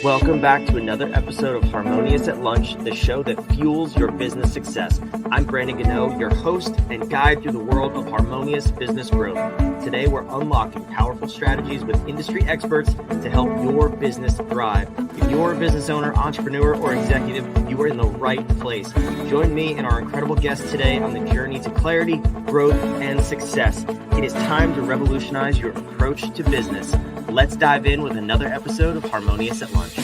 Welcome back to another episode of Harmonious at Lunch, the show that fuels your business success. I'm Brandon Gano, your host and guide through the world of harmonious business growth. Today, we're unlocking powerful strategies with industry experts to help your business thrive. If you're a business owner, entrepreneur, or executive, you are in the right place. Join me and our incredible guests today on the journey to clarity, growth, and success. It is time to revolutionize your approach to business. Let's dive in with another episode of Harmonious at Lunch.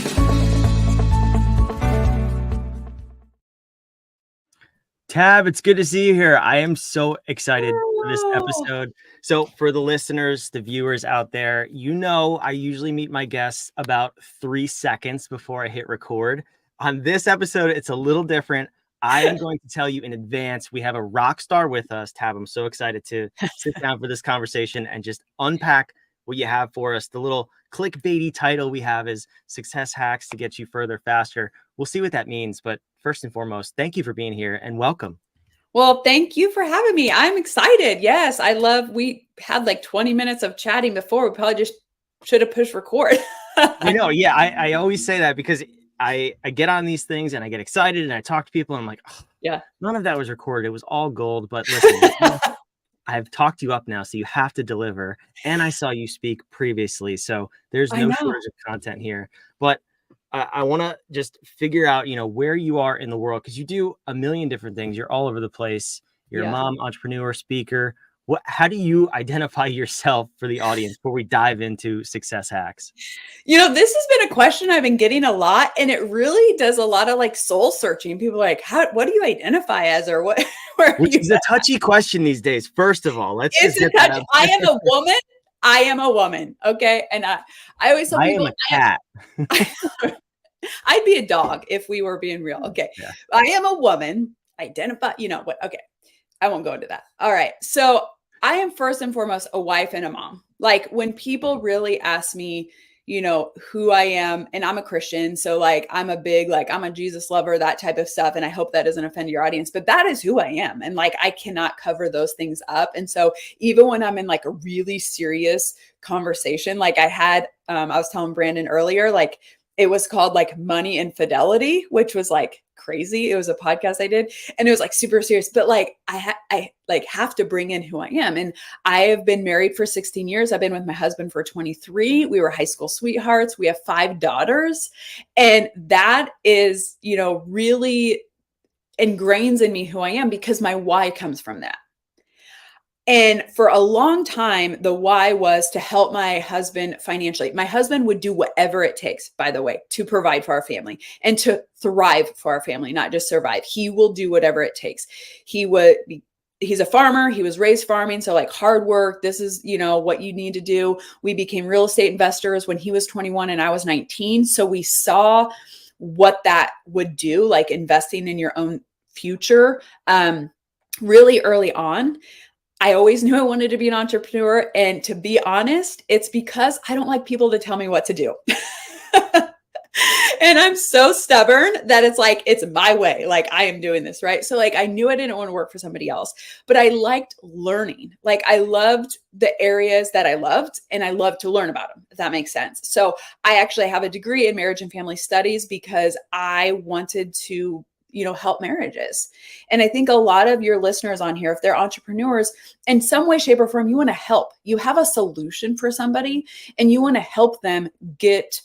Tab, it's good to see you here. I am so excited for this episode. So for the listeners, the viewers out there, you know I usually meet my guests about 3 seconds before I hit record. On this episode, it's a little different. I am going to tell you in advance, we have a rock star with us. Tab, I'm so excited to sit down for this conversation and just unpack what you have for us. The little clickbaity title we have is Success Hacks to Get You Further Faster. We'll see what that means. But first and foremost, thank you for being here and welcome. Well, thank you for having me. I'm excited. Yes, we had like 20 minutes of chatting before. We probably just should have pushed record. I know. Yeah, I always say that because I get on these things and I get excited and I talk to people and I'm like, oh, yeah, none of that was recorded. It was all gold. But listen, I've talked you up now, so you have to deliver. And I saw you speak previously, so there's no shortage of content here. But I want to just figure out, where you are in the world, because you do a million different things. You're all over the place. You're a mom, entrepreneur, speaker. How do you identify yourself for the audience before we dive into success hacks? This has been a question I've been getting a lot, and it really does a lot of like soul searching. People are like, what do you identify as, or what? Which is a touchy question these days. First of all, let's just get that out. I am a woman. I am a woman. Okay. And I always tell people, I am a cat. I'd be a dog if we were being real. Okay. Yeah. I am a woman. Identify, what? Okay. I won't go into that. All right. So I am first and foremost a wife and a mom. Like when people really ask me, who I am, and I'm a Christian. So like, I'm a Jesus lover, that type of stuff. And I hope that doesn't offend your audience, but that is who I am. And like, I cannot cover those things up. And so even when I'm in like a really serious conversation, like I was telling Brandon earlier, like it was called like Money and Fidelity, which was like crazy. It was a podcast I did and it was like super serious, but like I have to bring in who I am. And I have been married for 16 years. I've been with my husband for 23. We were high school sweethearts. We have 5 daughters. And that is, really ingrains in me who I am because my why comes from that. And for a long time, the why was to help my husband financially. My husband would do whatever it takes, by the way, to provide for our family and to thrive for our family, not just survive. He will do whatever it takes. He's a farmer. He was raised farming. So like hard work, this is, what you need to do. We became real estate investors when he was 21 and I was 19. So we saw what that would do, like investing in your own future, really early on. I always knew I wanted to be an entrepreneur. And to be honest, it's because I don't like people to tell me what to do. And I'm so stubborn that it's like, it's my way. Like I am doing this, right? So like, I knew I didn't want to work for somebody else, but I liked learning. Like I loved the areas that I loved and I loved to learn about them, if that makes sense. So I actually have a degree in marriage and family studies because I wanted to help marriages. And I think a lot of your listeners on here, if they're entrepreneurs in some way, shape or form, you want to help. You have a solution for somebody and you want to help them get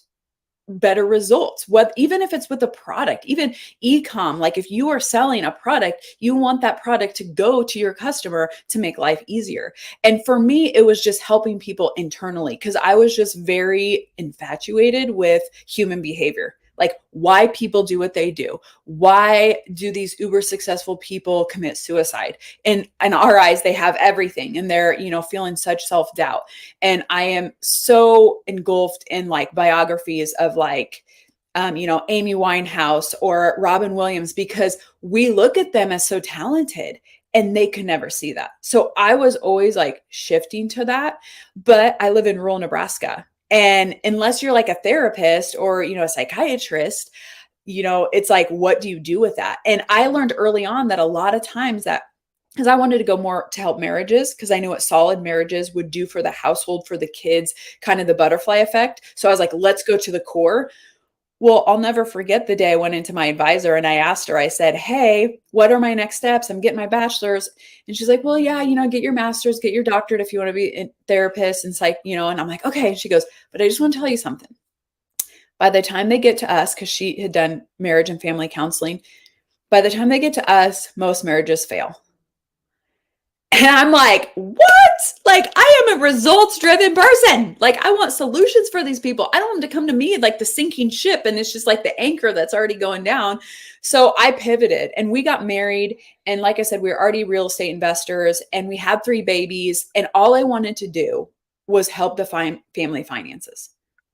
better results. Even if it's with a product, even e-com, like if you are selling a product, you want that product to go to your customer to make life easier. And for me, it was just helping people internally because I was just very infatuated with human behavior. Like why people do what they do. Why do these uber successful people commit suicide? And in our eyes, they have everything and they're, feeling such self-doubt. And I am so engulfed in like biographies of like, Amy Winehouse or Robin Williams, because we look at them as so talented and they could never see that. So I was always like shifting to that, but I live in rural Nebraska. And unless you're like a therapist or, a psychiatrist, it's like, what do you do with that? And I learned early on that a lot of times because I wanted to go more to help marriages because I knew what solid marriages would do for the household, for the kids, kind of the butterfly effect. So I was like, let's go to the core. Well, I'll never forget the day I went into my advisor and I asked her, I said, hey, what are my next steps? I'm getting my bachelor's. And she's like, well, yeah, get your master's, get your doctorate if you want to be a therapist and psych, and I'm like, okay. And she goes, but I just want to tell you something. By the time they get to us, because she had done marriage and family counseling, by the time they get to us, most marriages fail. And I'm like, what? Like, I am a results driven person. Like, I want solutions for these people. I don't want them to come to me like the sinking ship. And it's just like the anchor that's already going down. So I pivoted and we got married. And like I said, we were already real estate investors and we had 3 babies. And all I wanted to do was help define family finances.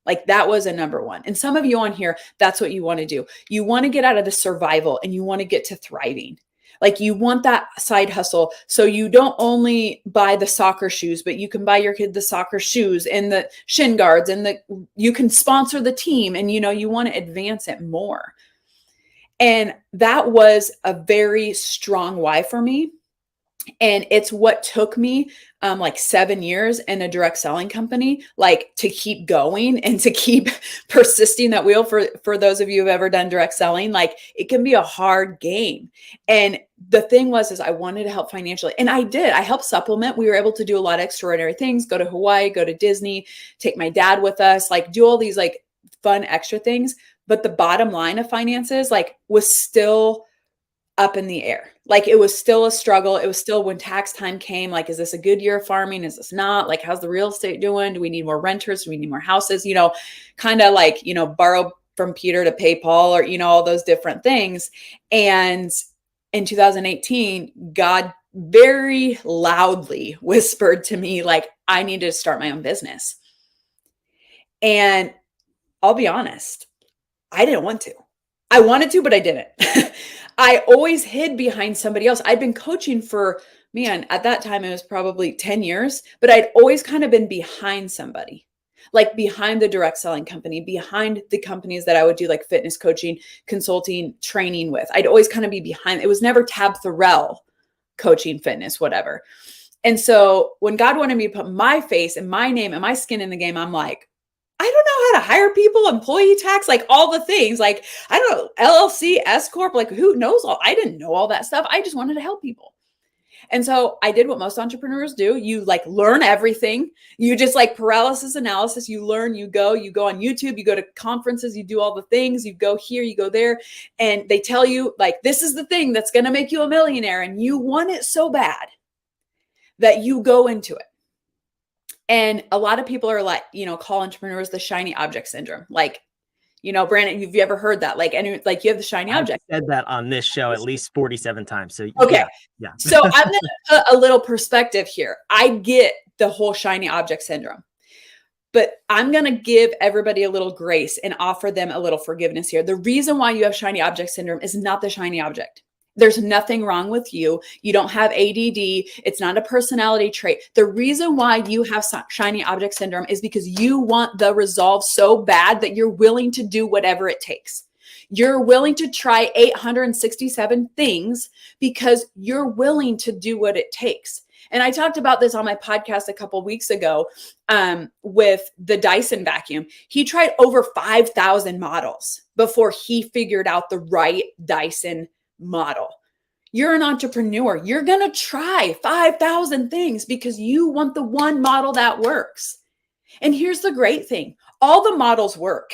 Like that was a number one. And some of you on here, that's what you want to do. You want to get out of the survival and you want to get to thriving. Like you want that side hustle. So you don't only buy the soccer shoes, but you can buy your kid the soccer shoes and the shin guards and you can sponsor the team and you want to advance it more. And that was a very strong why for me. And it's what took me like 7 years in a direct selling company, like to keep going and to keep persisting that wheel for those of you who've ever done direct selling. Like it can be a hard game. And the thing is I wanted to help financially. And I did. I helped supplement. We were able to do a lot of extraordinary things, go to Hawaii, go to Disney, take my dad with us, like do all these like fun extra things. But the bottom line of finances like was still up in the air. Like it was still a struggle. It was still when tax time came, like, is this a good year of farming? Is this not? Like, how's the real estate doing? Do we need more renters? Do we need more houses? Kind of like, borrow from Peter to pay Paul or, all those different things. And in 2018, God very loudly whispered to me, like, I needed to start my own business. And I'll be honest, I didn't want to. I wanted to, but I didn't. I always hid behind somebody else. I'd been coaching for, at that time, it was probably 10 years, but I'd always kind of been behind somebody, like behind the direct selling company, behind the companies that I would do like fitness coaching, consulting, training with. I'd always kind of be behind. It was never Tabatha Thorell coaching, fitness, whatever. And so when God wanted me to put my face and my name and my skin in the game, I'm like, I don't know how to hire people, employee tax, like all the things, like, I don't know, LLC, S Corp, like who knows all, I didn't know all that stuff. I just wanted to help people. And so I did what most entrepreneurs do. You like learn everything. You just like paralysis analysis. You learn, you go on YouTube, you go to conferences, you do all the things, you go here, you go there. And they tell you like, this is the thing that's going to make you a millionaire. And you want it so bad that you go into it. And a lot of people are like, call entrepreneurs the shiny object syndrome. Like, Brandon, have you ever heard that? Like, you have the shiny object. I've said that on this show at least 47 times. So okay. Yeah. So I'm going to put a little perspective here. I get the whole shiny object syndrome, but I'm going to give everybody a little grace and offer them a little forgiveness here. The reason why you have shiny object syndrome is not the shiny object. There's nothing wrong with you. You don't have ADD. It's not a personality trait. The reason why you have shiny object syndrome is because you want the resolve so bad that you're willing to do whatever it takes. You're willing to try 867 things because you're willing to do what it takes. And I talked about this on my podcast a couple of weeks ago with the Dyson vacuum. He tried over 5,000 models before he figured out the right Dyson model. You're an entrepreneur. You're going to try 5,000 things because you want the one model that works. And here's the great thing. All the models work.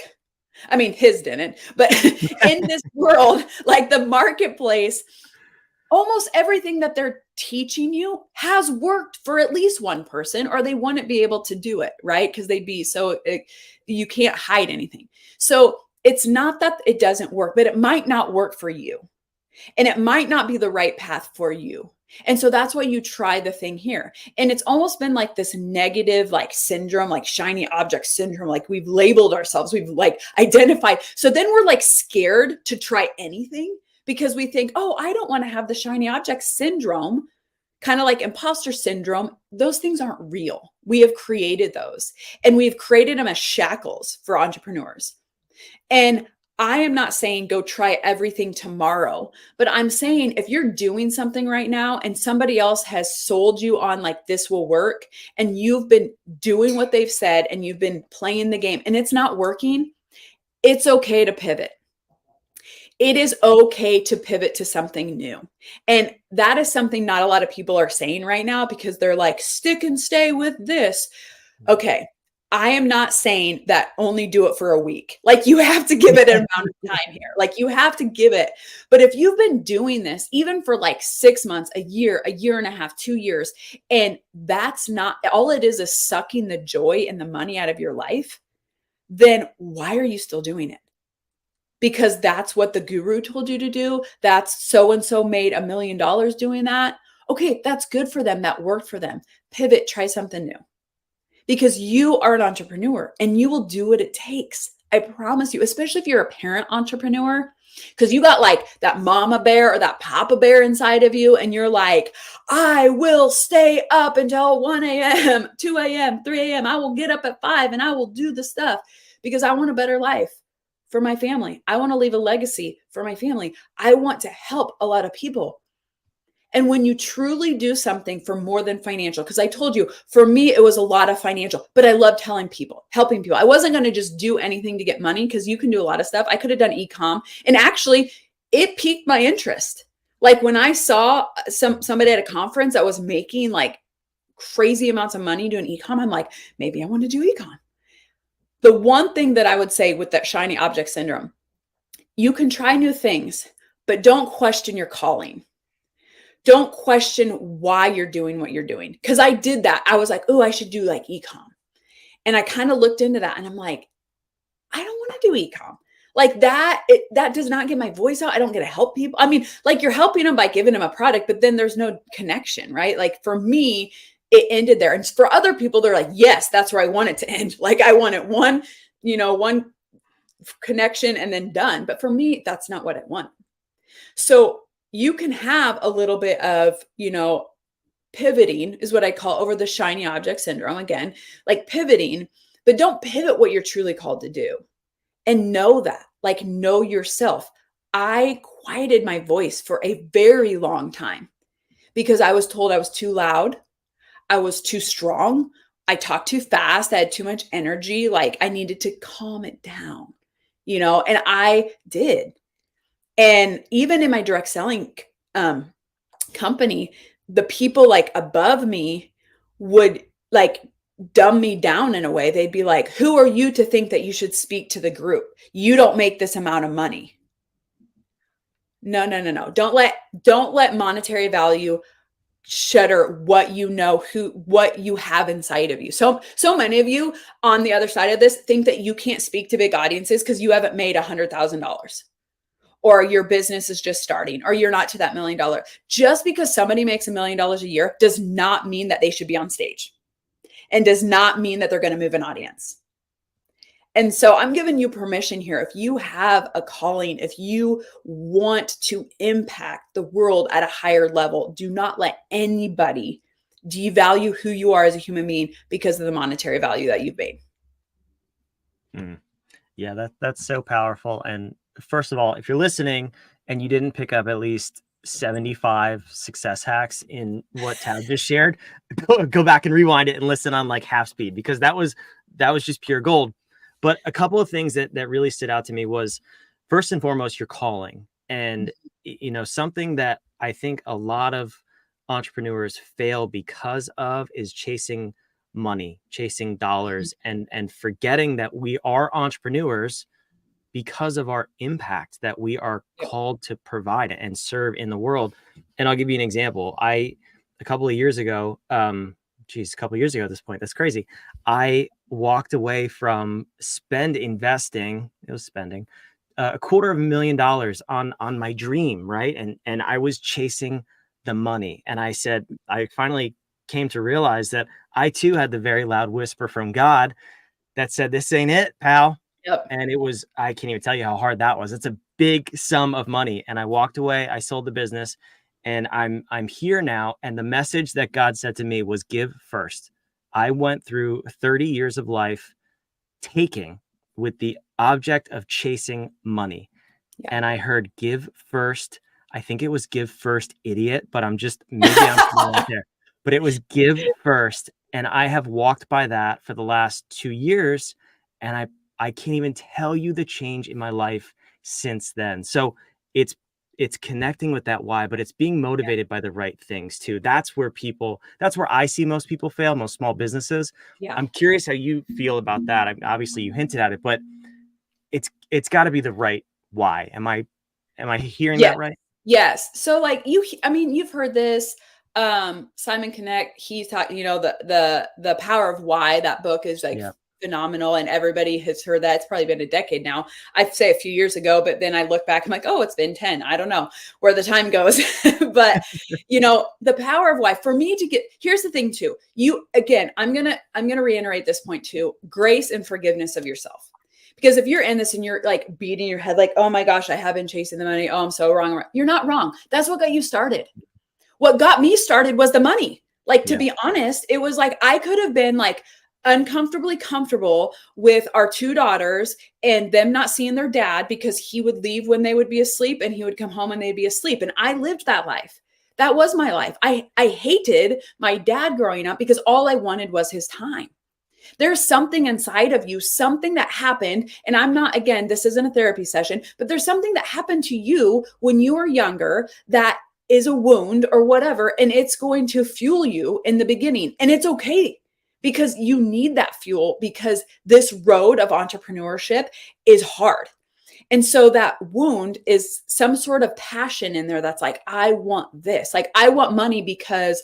I mean, his didn't, but in this world, like the marketplace, almost everything that they're teaching you has worked for at least one person, or they wouldn't be able to do it, right? Because they'd be you can't hide anything. So it's not that it doesn't work, but it might not work for you. And it might not be the right path for you. And so that's why you try the thing here. And it's almost been like this negative, like syndrome, like shiny object syndrome. Like we've labeled ourselves, we've like identified. So then we're like scared to try anything because we think, oh, I don't want to have the shiny object syndrome, kind of like imposter syndrome. Those things aren't real. We have created those and we've created them as shackles for entrepreneurs. And I am not saying go try everything tomorrow, but I'm saying if you're doing something right now and somebody else has sold you on like this will work and you've been doing what they've said and you've been playing the game and it's not working, It's okay to pivot. It is okay to pivot to something new. And that is something not a lot of people are saying right now because they're like, stick and stay with this. Okay. I am not saying that only do it for a week. Like you have to give it an amount of time here. Like you have to give it. But if you've been doing this even for like 6 months, a year and a half, 2 years, and that's not all it is sucking the joy and the money out of your life, then why are you still doing it? Because that's what the guru told you to do. That's so and so made $1 million doing that. Okay, that's good for them. That worked for them. Pivot, try something new. Because you are an entrepreneur and you will do what it takes. I promise you, especially if you're a parent entrepreneur, because you got like that mama bear or that papa bear inside of you, and you're like, I will stay up until 1 a.m., 2 a.m., 3 a.m. I will get up at 5 and I will do the stuff because I want a better life for my family. I want to leave a legacy for my family. I want to help a lot of people. And when you truly do something for more than financial, because I told you, for me, it was a lot of financial, but I love telling people, helping people. I wasn't going to just do anything to get money because you can do a lot of stuff. I could have done e-com. And actually, it piqued my interest. Like when I saw somebody at a conference that was making like crazy amounts of money doing e-com, I'm like, maybe I want to do e-com. The one thing that I would say with that shiny object syndrome, you can try new things, but don't question your calling. Don't question why you're doing what you're doing. Because I did that. I was like, oh, I should do like ecom. And I kind of looked into that and I'm like, I don't want to do ecom. Like that, that does not get my voice out. I don't get to help people. I mean, like you're helping them by giving them a product, but then there's no connection, right? Like for me, it ended there. And for other people, they're like, yes, that's where I want it to end. Like I want it one connection and then done. But for me, that's not what I want. So you can have a little bit of, pivoting is what I call over the shiny object syndrome. Again, like pivoting, but don't pivot what you're truly called to do. And know that, like, know yourself. I quieted my voice for a very long time because I was told I was too loud. I was too strong. I talked too fast. I had too much energy. Like I needed to calm it down, and I did. And even in my direct selling company, the people like above me would like dumb me down in a way. They'd be like, who are you to think that you should speak to the group? You don't make this amount of money. No. Don't let monetary value shutter what what you have inside of you. So many of you on the other side of this think that you can't speak to big audiences because you haven't made $100,000. Or your business is just starting, or you're not to that $1 million. Just because somebody makes $1 million a year does not mean that they should be on stage and does not mean that they're going to move an audience. And so I'm giving you permission here. If you have a calling, if you want to impact the world at a higher level, do not let anybody devalue who you are as a human being because of the monetary value that you've made. Yeah, that's so powerful. And first of all, if you're listening and you didn't pick up at least 75 success hacks in what Tab just shared, go back and rewind it and listen on like half speed, because that was just pure gold. But a couple of things that really stood out to me was, first and foremost, your calling. And, something that I think a lot of entrepreneurs fail because of is chasing money, chasing dollars, and forgetting that we are entrepreneurs because of our impact that we are called to provide and serve in the world. And I'll give you an example. A couple of years ago at this point, that's crazy. I walked away from spending $250,000 on my dream. Right. And I was chasing the money. And I finally came to realize that I too had the very loud whisper from God that said, this ain't it, pal. Yep. And I can't even tell you how hard that was. It's a big sum of money. And I walked away, I sold the business, and I'm here now. And the message that God said to me was give first. I went through 30 years of life taking with the object of chasing money. Yeah. And I heard give first. I think it was give first, idiot, but I'm out there. But it was give first. And I have walked by that for the last 2 years. And I can't even tell you the change in my life since then. So it's connecting with that why, but it's being motivated by the right things too. That's where I see most people fail, most small businesses. Yeah. I'm curious how you feel about that. Obviously you hinted at it, but it's got to be the right why. Am I hearing Yeah. that right? Yes. So like I mean, you've heard this. Simon Connect, he's talking, the power of why, that book is like Yeah. phenomenal, and everybody has heard that. It's probably been a decade now. I'd say a few years ago, but then I look back, I'm like, oh, it's been 10. I don't know where the time goes. But the power of why, for me to get, here's the thing too. I'm gonna reiterate this point too: grace and forgiveness of yourself. Because if you're in this and you're like beating your head, like, oh my gosh, I have been chasing the money. Oh, I'm so wrong. You're not wrong. That's what got you started. What got me started was the money. Like, to Yeah. be honest, it was like I could have been like uncomfortably comfortable with our two daughters and them not seeing their dad, because he would leave when they would be asleep and he would come home and they'd be asleep. And I lived that life. That was my life. I hated my dad growing up because all I wanted was his time. There's something inside of you, something that happened. And I'm not, again, this isn't a therapy session, but there's something that happened to you when you were younger that is a wound or whatever. And it's going to fuel you in the beginning. And it's okay, because you need that fuel, because this road of entrepreneurship is hard. And so that wound is some sort of passion in there that's like, I want this. Like, I want money because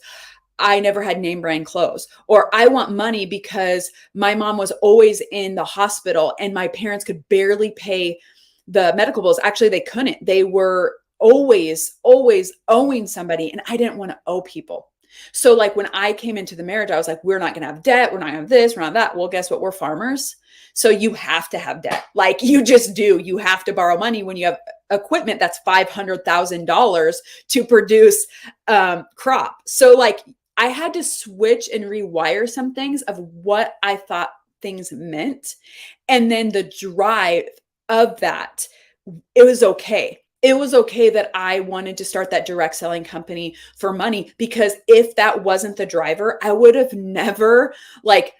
I never had name brand clothes, or I want money because my mom was always in the hospital and my parents could barely pay the medical bills. Actually, they couldn't. They were always owing somebody, and I didn't want to owe people. So like when I came into the marriage, I was like, we're not going to have debt. We're not going to have this. We're not that. Well, guess what? We're farmers. So you have to have debt. Like, you just do. You have to borrow money when you have equipment that's $500,000 to produce crop. So like, I had to switch and rewire some things of what I thought things meant. And then the drive of that, it was okay. It was okay that I wanted to start that direct selling company for money, because if that wasn't the driver, I would have never like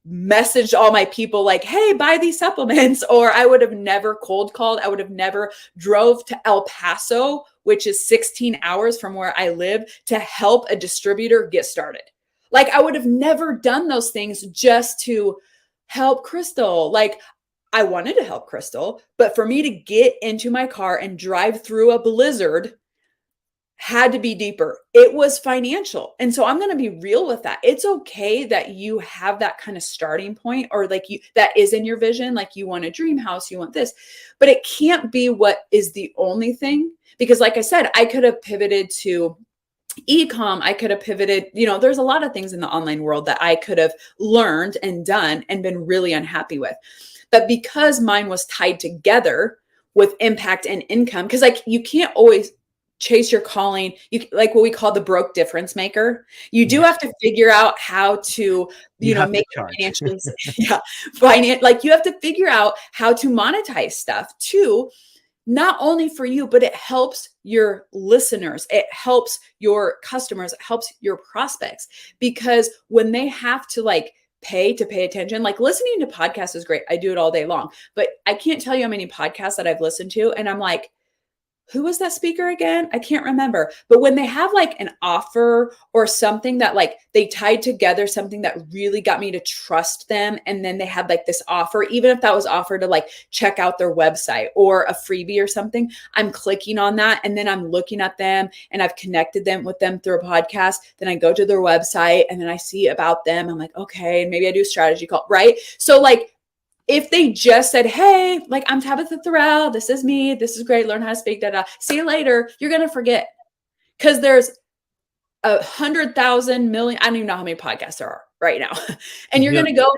messaged all my people like, hey, buy these supplements, or I would have never cold called. I would have never drove to El Paso, which is 16 hours from where I live, to help a distributor get started. Like, I would have never done those things just to help Crystal. Like, I wanted to help Crystal, but for me to get into my car and drive through a blizzard had to be deeper. It was financial. And so I'm going to be real with that. It's okay that you have that kind of starting point, or like that is in your vision. Like, you want a dream house, you want this, but it can't be what is the only thing. Because like I said, I could have pivoted to e-com. I could have pivoted, there's a lot of things in the online world that I could have learned and done and been really unhappy with. But because mine was tied together with impact and income, because like you can't always chase your calling, you like what we call the broke difference maker. You do have to figure out how to, You have make to charge. it financially, like you have to figure out how to monetize stuff too, not only for you, but it helps your listeners, it helps your customers, it helps your prospects, because when they have to like pay attention, like listening to podcasts is great. I do it all day long, but I can't tell you how many podcasts that I've listened to and I'm like, who was that speaker again? I can't remember. But when they have like an offer or something that like they tied together, something that really got me to trust them. And then they had like this offer, even if that was offered to like check out their website or a freebie or something, I'm clicking on that. And then I'm looking at them and I've connected them with them through a podcast. Then I go to their website and then I see about them. I'm like, okay. And maybe I do a strategy call, right? So like, if they just said, hey, like, I'm Tabatha Thorell, this is me, this is great, learn how to speak, see you later, you're going to forget. Because there's 100,000 million, I don't even know how many podcasts there are right now. And you're going to go,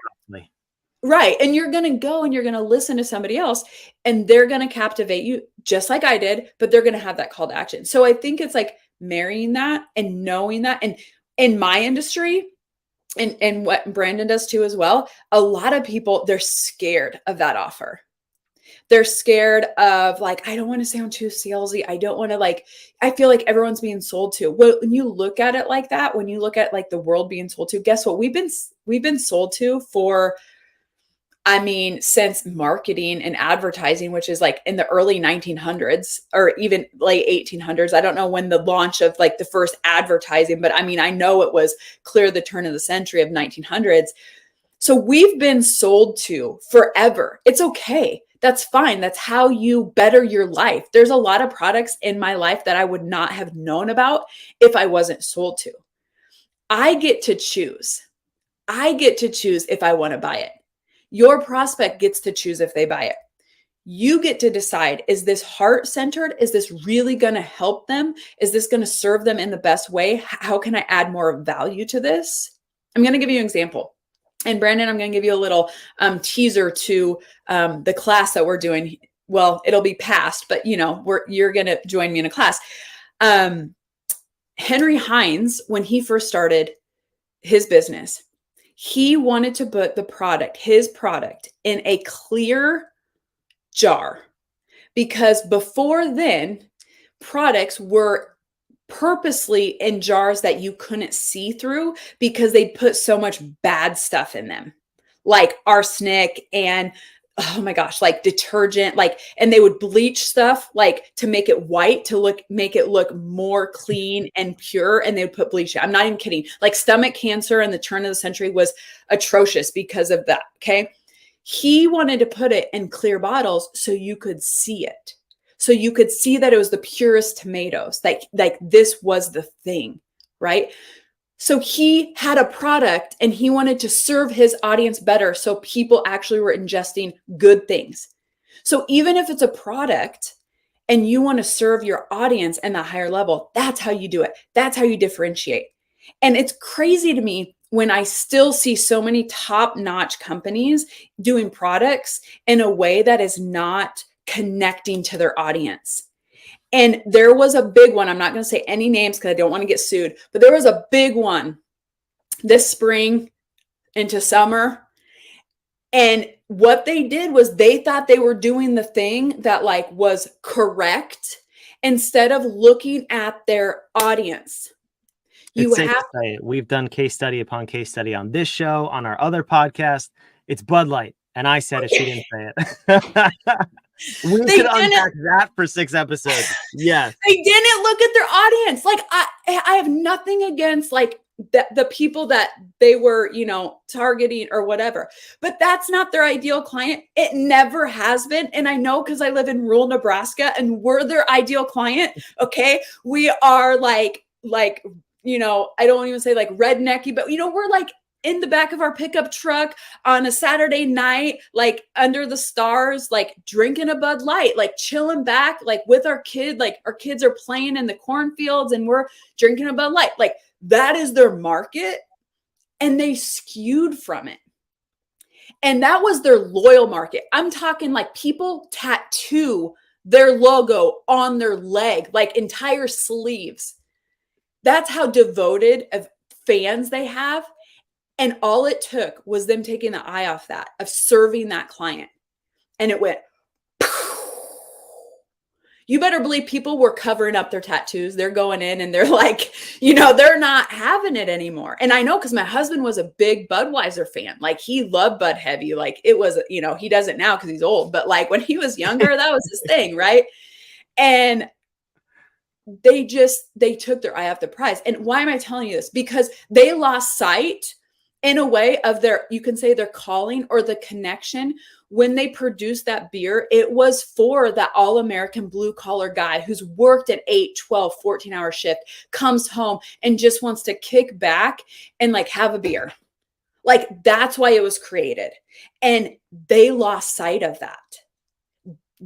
right. And you're going to go and you're going to listen to somebody else and they're going to captivate you just like I did, but they're going to have that call to action. So I think it's like marrying that and knowing that. And in my industry, and what Brandon does too as well, a lot of people, they're scared of that offer. They're scared of like, I don't want to sound too salesy. I don't want to like, I feel like everyone's being sold to. Well, when you look at it like that, when you look at like the world being sold to, guess what? We've been sold to for, I mean, since marketing and advertising, which is like in the early 1900s or even late 1800s. I don't know when the launch of like the first advertising, but I mean, I know it was clear the turn of the century of 1900s. So we've been sold to forever. It's okay. That's fine. That's how you better your life. There's a lot of products in my life that I would not have known about if I wasn't sold to. I get to choose. I get to choose if I want to buy it. Your prospect gets to choose if they buy it. You get to decide, is this heart-centered? Is this really going to help them? Is this going to serve them in the best way? How can I add more value to this? I'm going to give you an example. And Brandon, I'm going to give you a little teaser to the class that we're doing. Well, it'll be past, but you're going to join me in a class. Henry Hines, when he first started his business, he wanted to put his product in a clear jar, because before then, products were purposely in jars that you couldn't see through because they put so much bad stuff in them, like arsenic and oh my gosh, like detergent, and they would bleach stuff like to make it white, make it look more clean and pure. And they would put bleach. I'm not even kidding. Like stomach cancer in the turn of the century was atrocious because of that. Okay. He wanted to put it in clear bottles so you could see it. So you could see that it was the purest tomatoes. Like this was the thing, right? So he had a product and he wanted to serve his audience better so people actually were ingesting good things. So even if it's a product and you want to serve your audience in that higher level, that's how you do it. That's how you differentiate. And it's crazy to me when I still see so many top-notch companies doing products in a way that is not connecting to their audience. And there was a big one. I'm not going to say any names because I don't want to get sued, but there was a big one this spring into summer. And what they did was they thought they were doing the thing that like was correct instead of looking at their audience. It's safe to say we've done case study upon case study on this show, on our other podcast. It's Bud Light. And I said it, she didn't say it. We could unpack that for 6 episodes. Yes. They didn't look at their audience. Like I have nothing against like the people that they were, targeting or whatever, but that's not their ideal client. It never has been. And I know because I live in rural Nebraska and we're their ideal client. Okay. We are like, I don't even say like rednecky, but we're like in the back of our pickup truck on a Saturday night, like under the stars, like drinking a Bud Light, like chilling back, like with our kid, like our kids are playing in the cornfields and we're drinking a Bud Light. Like that is their market. And they skewed from it. And that was their loyal market. I'm talking like people tattoo their logo on their leg, like entire sleeves. That's how devoted of fans they have. And all it took was them taking the eye off that, of serving that client. And it went, you better believe people were covering up their tattoos. They're going in and they're like, they're not having it anymore. And I know because my husband was a big Budweiser fan. Like he loved Bud Heavy. Like it was, he doesn't now because he's old. But like when he was younger, that was his thing, right? And they took their eye off the prize. And why am I telling you this? Because they lost sight in a way of you can say their calling or the connection. When they produced that beer, it was for that all-American blue-collar guy who's worked an 8, 12, 14-hour shift, comes home and just wants to kick back and like have a beer. Like that's why it was created. And they lost sight of that.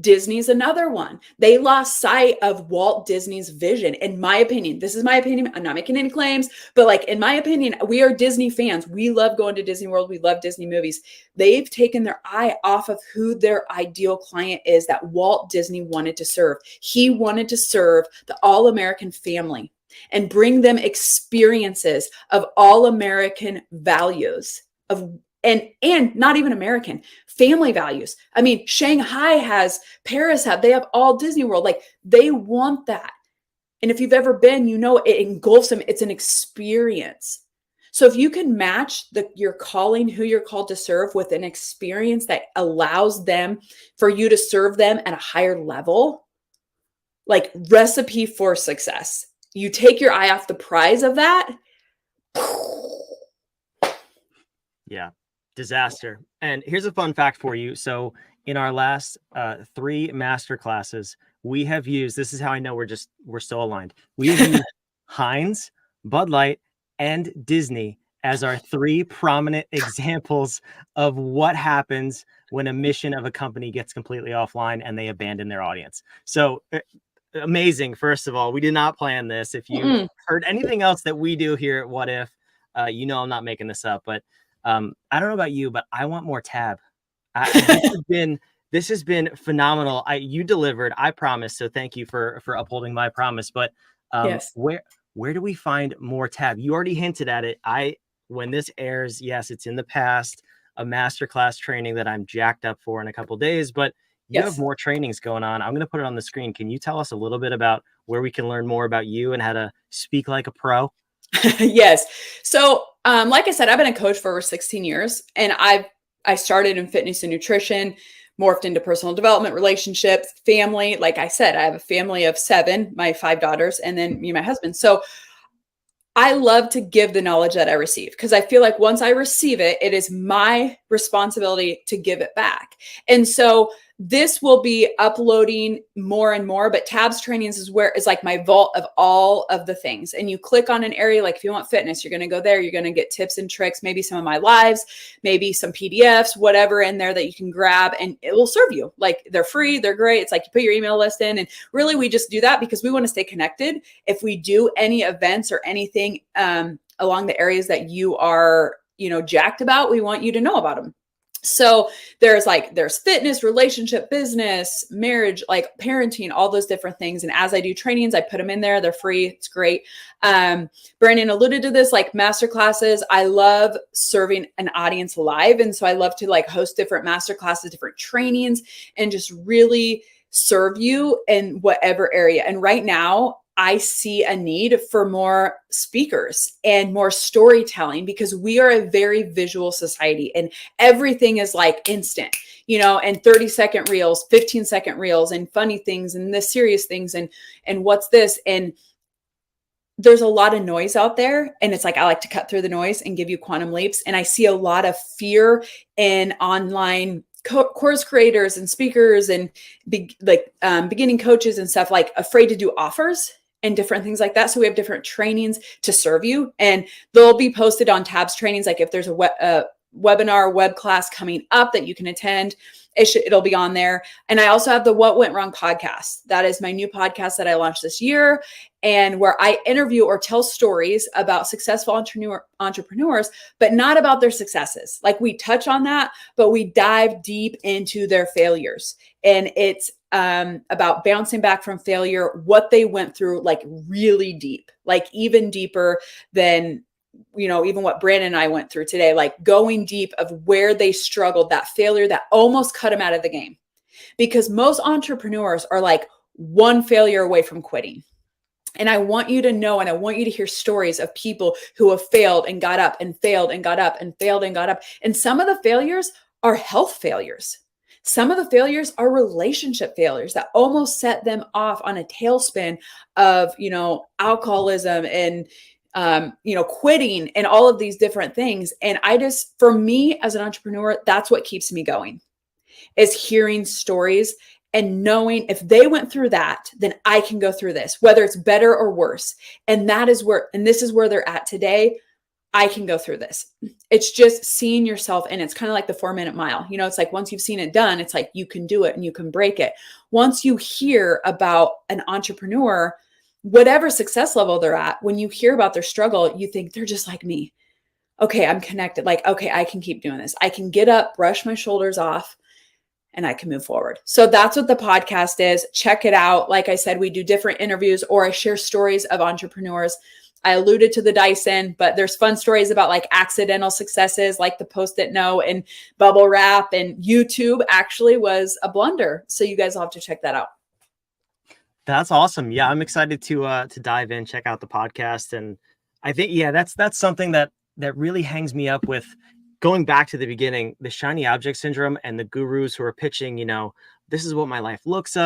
Disney's another one. They lost sight of Walt Disney's vision. In my opinion, this is my opinion. I'm not making any claims, but like, in my opinion, we are Disney fans. We love going to Disney World. We love Disney movies. They've taken their eye off of who their ideal client is that Walt Disney wanted to serve. He wanted to serve the all-American family and bring them experiences of all-American values and not even American family values. I mean, Shanghai has, Paris they have all Disney World. Like they want that. And if you've ever been, it engulfs them. It's an experience. So if you can match your calling, who you're called to serve, with an experience that allows them for you to serve them at a higher level, like recipe for success. You take your eye off the prize of that. Yeah, disaster. And here's a fun fact for you. So in our last 3 master classes, we have used, this is how I know we're so aligned. We have used Heinz, Bud Light, and Disney as our 3 prominent examples of what happens when a mission of a company gets completely offline and they abandon their audience. So amazing. First of all, we did not plan this. If you heard anything else that we do here at What If, you know I'm not making this up, but I don't know about you, but I want more Tab. This has been phenomenal. You delivered, I promise. So thank you for upholding my promise. But Yes. where do we find more Tab? You already hinted at it. When this airs, yes, it's in the past, a masterclass training that I'm jacked up for in a couple of days, but you have more trainings going on. I'm going to put it on the screen. Can you tell us a little bit about where we can learn more about you and how to speak like a pro? Yes. So, like I said, I've been a coach for over 16 years, and I started in fitness and nutrition, morphed into personal development, relationships, family. Like I said, I have a family of 7, my 5 daughters, and then me and my husband. So I love to give the knowledge that I receive, because I feel like once I receive it, it is my responsibility to give it back. And so this will be uploading more and more, but Tabs trainings is like my vault of all of the things. And you click on an area, like if you want fitness, you're going to go there, you're going to get tips and tricks, maybe some of my lives, maybe some PDFs, whatever in there that you can grab, and it will serve you. Like they're free, they're great. It's like you put your email list in, and really we just do that because we want to stay connected. If we do any events or anything along the areas that you are, jacked about, we want you to know about them. So there's fitness, relationship, business, marriage, like parenting, all those different things. And as I do trainings, I put them in there. They're free. It's great. Brandon alluded to this, like master classes. I love serving an audience live. And so I love to like host different master classes, different trainings, and just really serve you in whatever area. And right now, I see a need for more speakers and more storytelling, because we are a very visual society and everything is like instant, and 30-second reels, 15-second reels, and funny things, and the serious things, and what's this? And there's a lot of noise out there, and it's like, I like to cut through the noise and give you quantum leaps. And I see a lot of fear in online course creators and speakers and beginning coaches and stuff, like afraid to do offers and different things like that. So we have different trainings to serve you, and they'll be posted on Tabs trainings. Like if there's a webinar, web class coming up that you can attend, it'll be on there. And I also have the What Went Wrong podcast. That is my new podcast that I launched this year, and where I interview or tell stories about successful entrepreneurs, but not about their successes. Like we touch on that, but we dive deep into their failures. And it's about bouncing back from failure, what they went through, like really deep, like even deeper than, even what Brandon and I went through today, like going deep of where they struggled, that failure that almost cut them out of the game. Because most entrepreneurs are like one failure away from quitting. And I want you to know, and I want you to hear stories of people who have failed and got up and failed and got up and failed and got up. And some of the failures are health failures. Some of the failures are relationship failures that almost set them off on a tailspin of, alcoholism and, quitting and all of these different things. And for me as an entrepreneur, that's what keeps me going, is hearing stories and knowing if they went through that, then I can go through this, whether it's better or worse. And this is where they're at today. I can go through this. It's just seeing yourself. And it's kind of like the 4-minute mile. It's like, once you've seen it done, it's like, you can do it and you can break it. Once you hear about an entrepreneur, whatever success level they're at, when you hear about their struggle, you think they're just like me. Okay, I'm connected. Like, okay, I can keep doing this. I can get up, brush my shoulders off, and I can move forward. So that's what the podcast is. Check it out. Like I said, we do different interviews, or I share stories of entrepreneurs. I alluded to the Dyson, but there's fun stories about like accidental successes, like the Post-it note and bubble wrap, and YouTube actually was a blunder. So you guys will have to check that out. That's awesome. Yeah, I'm excited to dive in, check out the podcast. And I think, that's something that that really hangs me up with going back to the beginning, the shiny object syndrome and the gurus who are pitching, this is what my life looks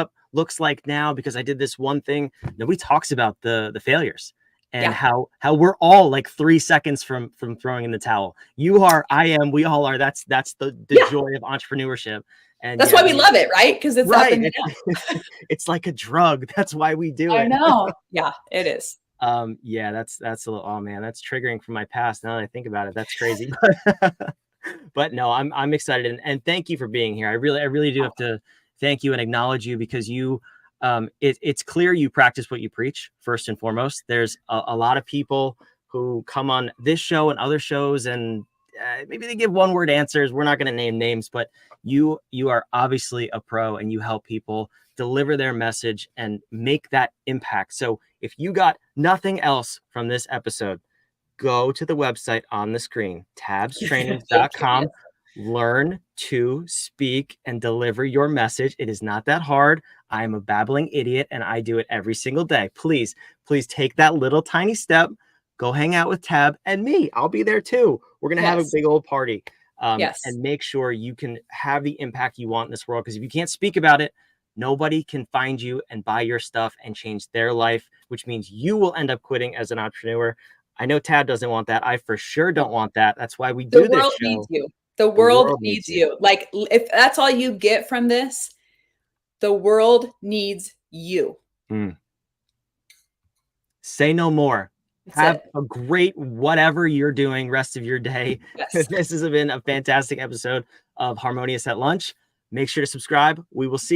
like now because I did this one thing. Nobody talks about the failures and how we're all like 3 seconds from throwing in the towel. You are, I am, we all are. That's the joy of entrepreneurship. And that's why we love it, right? Because it's up and down. It's like a drug. That's why we do it. I know. Yeah, it is. Yeah, that's a little, oh man, that's triggering from my past. Now that I think about it, that's crazy. But no, I'm excited and thank you for being here. I really do have to thank you and acknowledge you because you, it's clear you practice what you preach first and foremost. There's a lot of people who come on this show and other shows and maybe they give one-word answers. We're not going to name names, but you are obviously a pro and you help people deliver their message and make that impact. So if you got nothing else from this episode, go to the website on the screen, tabstrainings.com. Learn to speak and deliver your message. It is not that hard. I am a babbling idiot and I do it every single day. Please take that little tiny step. Go hang out with Tab and me. I'll be there too. We're going to have a big old party and make sure you can have the impact you want in this world. Because if you can't speak about it, nobody can find you and buy your stuff and change their life, which means you will end up quitting as an entrepreneur. I know Tab doesn't want that. I for sure don't want that. That's why we do this show. The world needs you. The world needs you. Like, if that's all you get from this, the world needs you. Say no more. Have a great whatever you're doing rest of your day. This has been a fantastic episode of Harmonious at Lunch. Make sure to subscribe. We will see you.